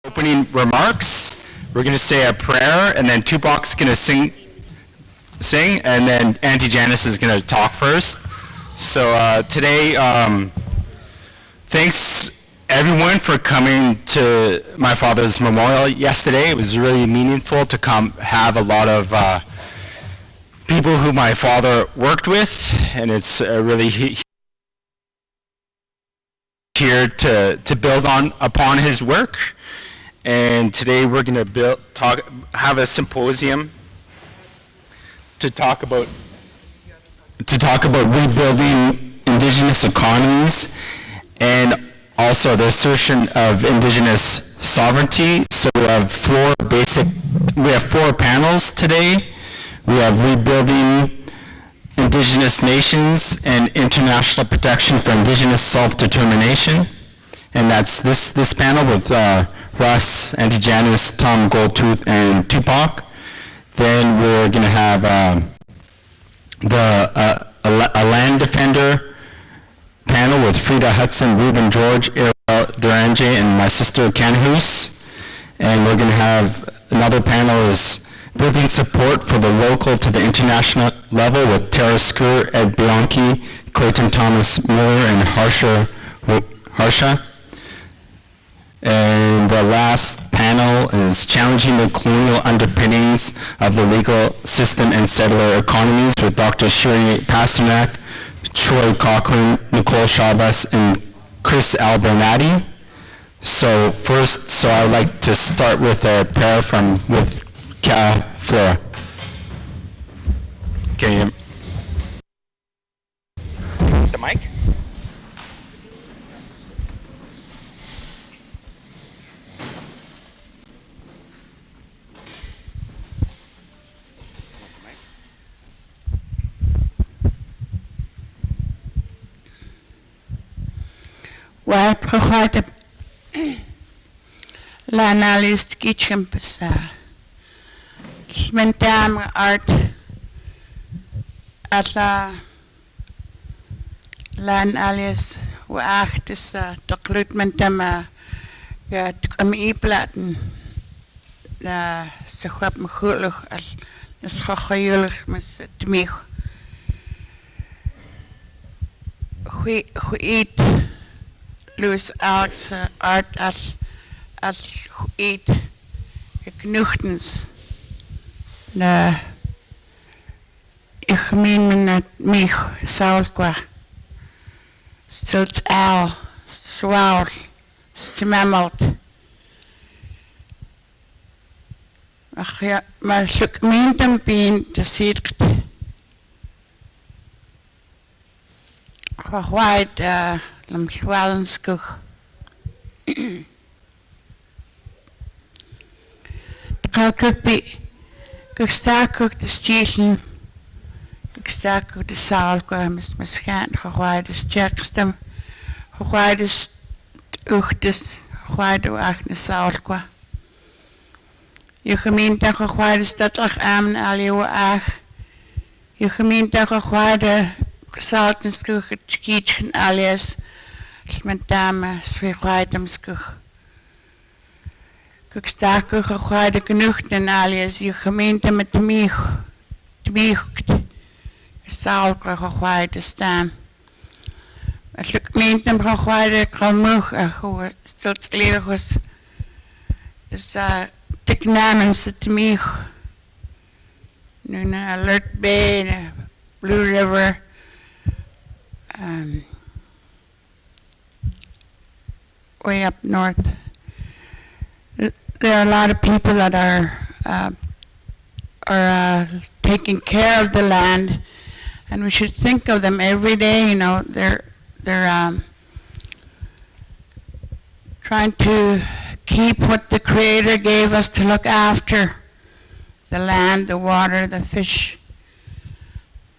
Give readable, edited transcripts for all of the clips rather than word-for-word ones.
Opening remarks. We're going to say a prayer, and then Tupac's going to sing, and then Auntie Janice is going to talk first. So today, thanks everyone for coming to my father's memorial yesterday. It was really meaningful to come have a lot of people who my father worked with, and it's really here to build upon his work. And today we're going to have a symposium to talk about rebuilding Indigenous economies and also the assertion of Indigenous sovereignty. So we have four panels today. We have rebuilding Indigenous nations and international protection for Indigenous self-determination. And that's this panel with Russ, Auntie Janice, Tom Goldtooth, and Tupac. Then we're going to have a land defender panel with Frida Hudson, Ruben George, Ariel Duranje, and my sister Canhoose. And we're going to have another panel is building support for the local to the international level with Tara Skur, Ed Bianchi, Clayton Thomas Miller, and Harsha. And the last panel is challenging the colonial underpinnings of the legal system and settler economies with Dr. Shiri Pasternak, Troy Cochran, Nicole Shabas, and Chris Albernati. So first, I'd like to start with a prayer with Flora. Can you hear me? The mic? Wat gegooid la analist kitchen pesa. Mentam art atla la analist wacht is taklut mentam ja platen la Secwepemc Ktunaxa al Ska-Hiish mas tmich eat Louis Alex art al eat Knuchtens na ich min mich saulqua such al swal stimamalt ach ja maar suk mintam pin de sirkt white lam swalenskuch could be Gustakuk de station, Gustakuk de Salqua, Miss Miscant, Hawaii's Jackstam, Hawaii's Uchtis, Hawaii Achnes Salqua. You gemeente Hawaii's Datlach Am Aliwa Ach, you gemeente Hawaii's Saltenskuch, Kitchen alias, Schmentama, Swihaitamskuch. Ik sta gehoord genoeg en alias je gemeente met mij zal gehoord te staan. Als je gemeente gehoord kan mogen hoe zoals geleden was is de namens het mij nu naar Alert Bay, Blue River, way up north. There are a lot of people that are taking care of the land, and we should think of them every day. You know, they're trying to keep what the Creator gave us to look after: the land, the water, the fish,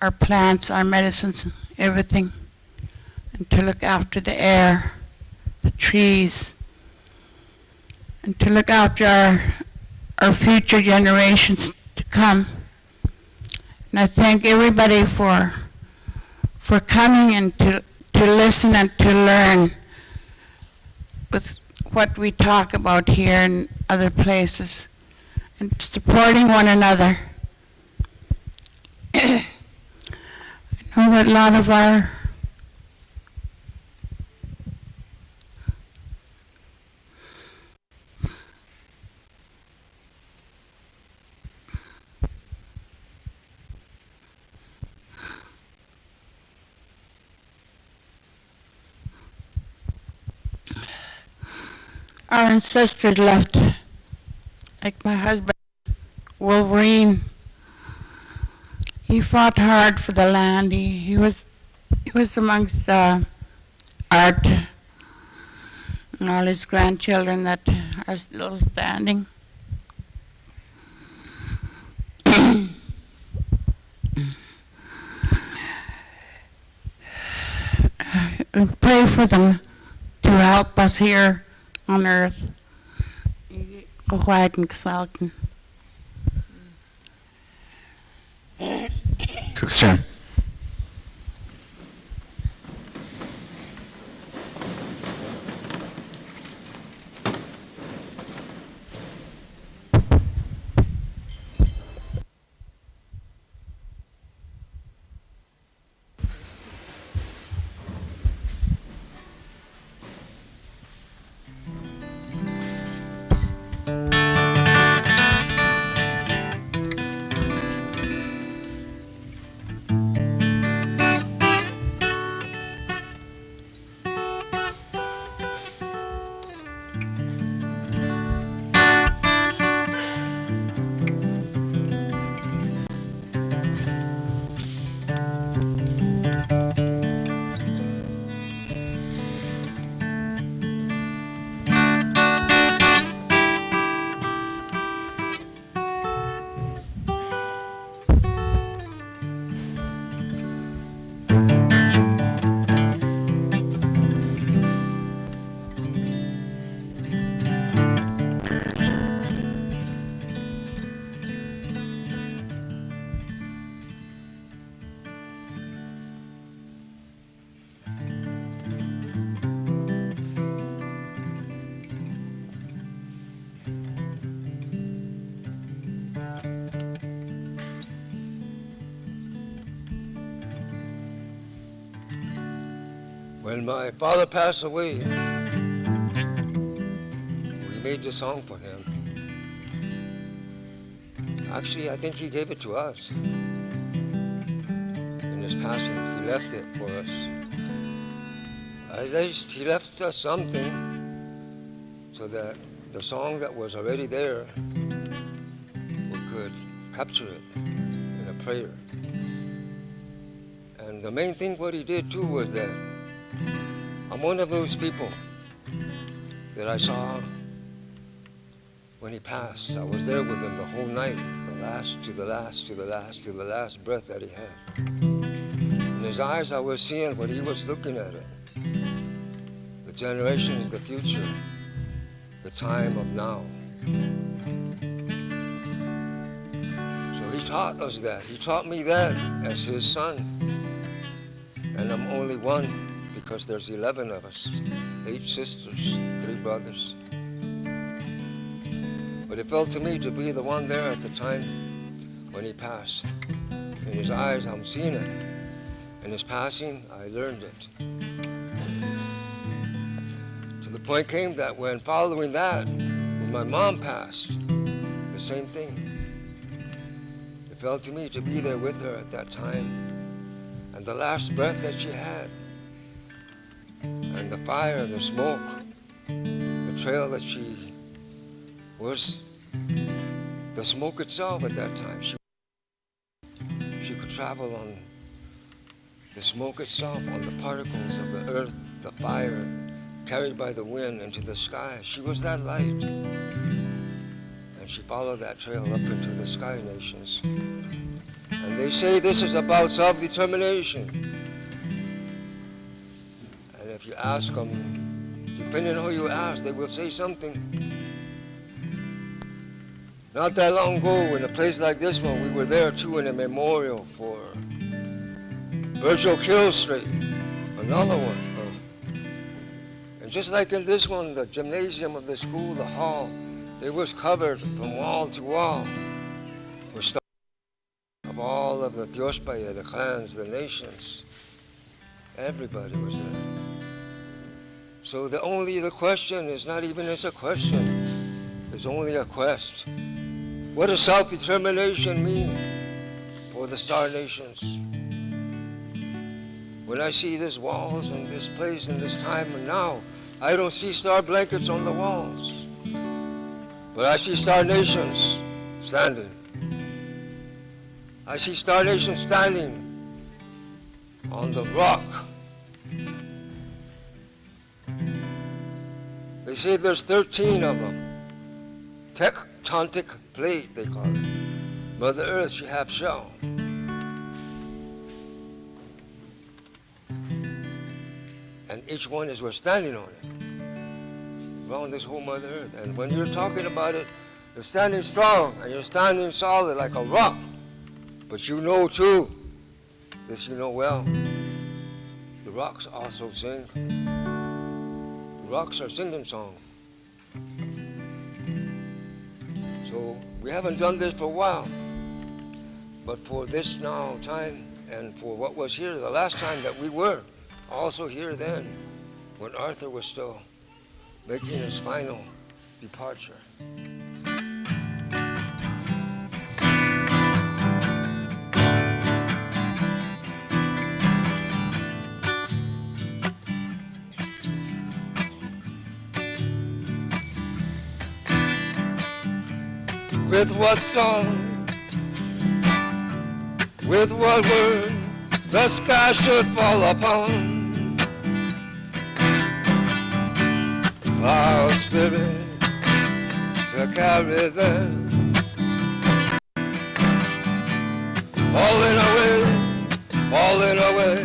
our plants, our medicines, everything, and to look after the air, the trees. And to look after our future generations to come. And I thank everybody for coming and to listen and to learn with what we talk about here in other places, and supporting one another. I know that a lot of our ancestors left, like my husband, Wolverine. He fought hard for the land. He was amongst Art and all his grandchildren that are still standing. Pray for them to help us here on earth. Cook's turn. When my father passed away, we made the song for him. Actually, I think he gave it to us. In his passing, he left it for us. At least he left us something so that the song that was already there, we could capture it in a prayer. And the main thing what he did too was that I'm one of those people that I saw when he passed. I was there with him the whole night, the last breath that he had. In his eyes, I was seeing what he was looking at it. The generations, the future, the time of now. So he taught us that. He taught me that as his son. And I'm only one, because there's 11 of us, 8 sisters, 3 brothers. But it fell to me to be the one there at the time when he passed. In his eyes, I'm seeing it. In his passing, I learned it. To the point came that when following that, when my mom passed, the same thing. It fell to me to be there with her at that time. And the last breath that she had, and the fire, the smoke, the trail that she was, the smoke itself at that time. She could travel on the smoke itself, on the particles of the earth, the fire, carried by the wind into the sky. She was that light. And she followed that trail up into the sky nations. And they say this is about self-determination. If you ask them, depending on who you ask, they will say something. Not that long ago, in a place like this one, we were there too in a memorial for Virgil Kill Street, another one. And just like in this one, the gymnasium of the school, the hall, it was covered from wall to wall with stuff of all of the Diospaya, the clans, the nations. Everybody was there. So the question is not even it's a question, it's only a quest. What does self-determination mean for the Star Nations? When I see these walls and this place and this time and now, I don't see star blankets on the walls, but I see Star Nations standing. I see Star Nations standing on the rock. They say there's 13 of them. Tectonic plate, they call it. Mother Earth, she half shell. And each one is we're standing on it. Around this whole Mother Earth. And when you're talking about it, you're standing strong and you're standing solid like a rock. But you know too, this you know well, the rocks also sing. The rocks are singing song. So we haven't done this for a while. But for this now time and for what was here the last time that we were also here then, when Arthur was still making his final departure. With what song, with what word, the sky should fall upon our spirit to carry them, falling away, falling away,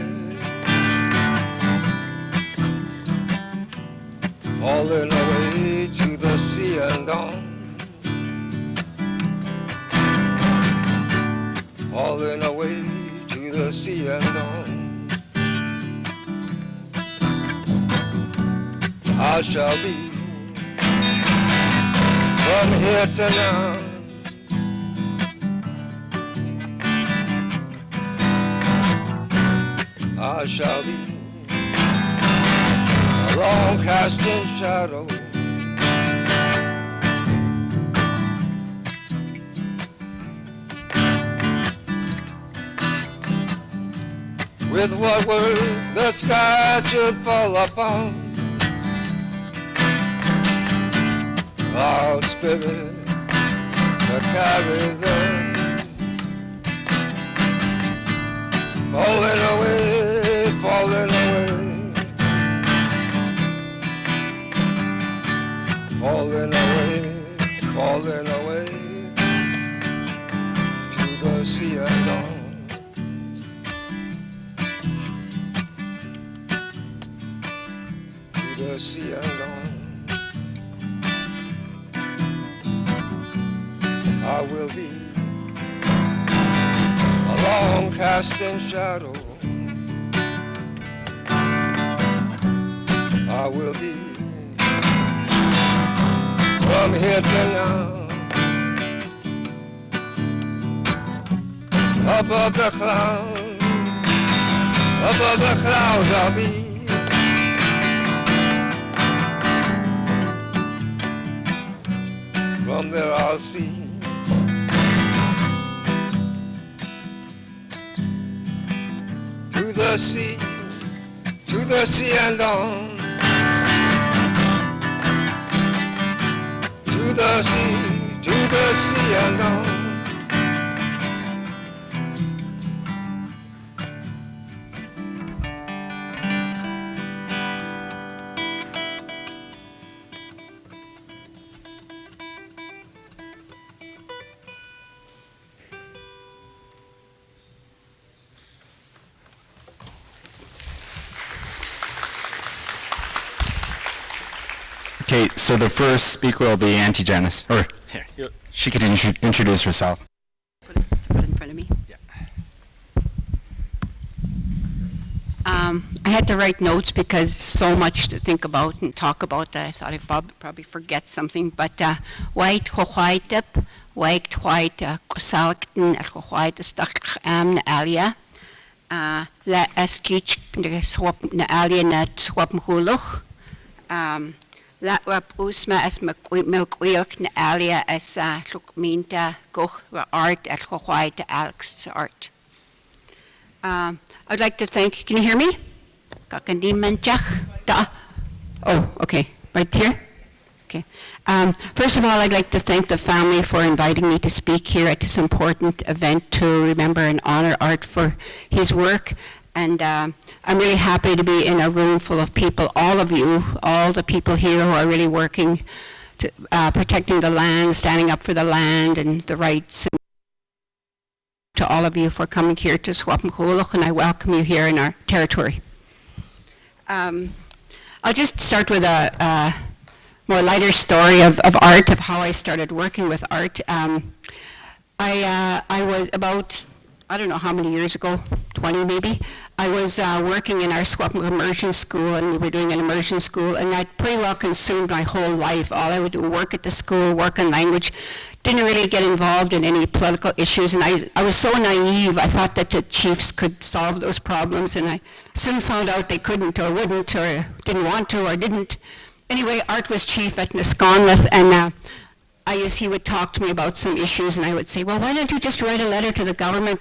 falling away to the sea and dawn. Falling away to the sea and dawn. I shall be from here to now. I shall be a long casting shadow. With what word the sky should fall upon our spirit to carry them, falling away, falling away, falling away, falling away to the sea and dawn. The sea and dawn. I will be a long casting shadow. I will be from here to now, above the clouds I'll be. From there I'll see to the sea and on, to the sea and on. Okay, so the first speaker will be Auntie Janice. Or here, she could introduce herself. Put it in front of me. Yeah. I had to write notes because so much to think about and talk about that I thought I'd probably forget something. But white hoaitep, white kusalkten hoait stak am na alia. La eskich swap na alia na swap mhuluch. La rap usma as milkwilk na alia as lukminta goch art at hoait Alex art. I'd like to thank, can you hear me? Oh, okay, right here? Okay. First of all, I'd like to thank the family for inviting me to speak here at this important event to remember and honor Art for his work. And I'm really happy to be in a room full of people, all of you, all the people here who are really working to protecting the land, standing up for the land and the rights. To all of you for coming here to Secwepemc, and I welcome you here in our territory. I'll just start with a more lighter story of art, of how I started working with art. I was about, I don't know how many years ago, 20 maybe, I was working in our Secwepemc immersion school, and we were doing an immersion school, and that pretty well consumed my whole life. All I would do, work at the school, work on language, didn't really get involved in any political issues, and I was so naive. I thought that the chiefs could solve those problems, and I soon found out they couldn't or wouldn't or didn't want to or didn't. Anyway, Art was chief at Nisconmouth, and he would talk to me about some issues, and I would say, well, why don't you just write a letter to the government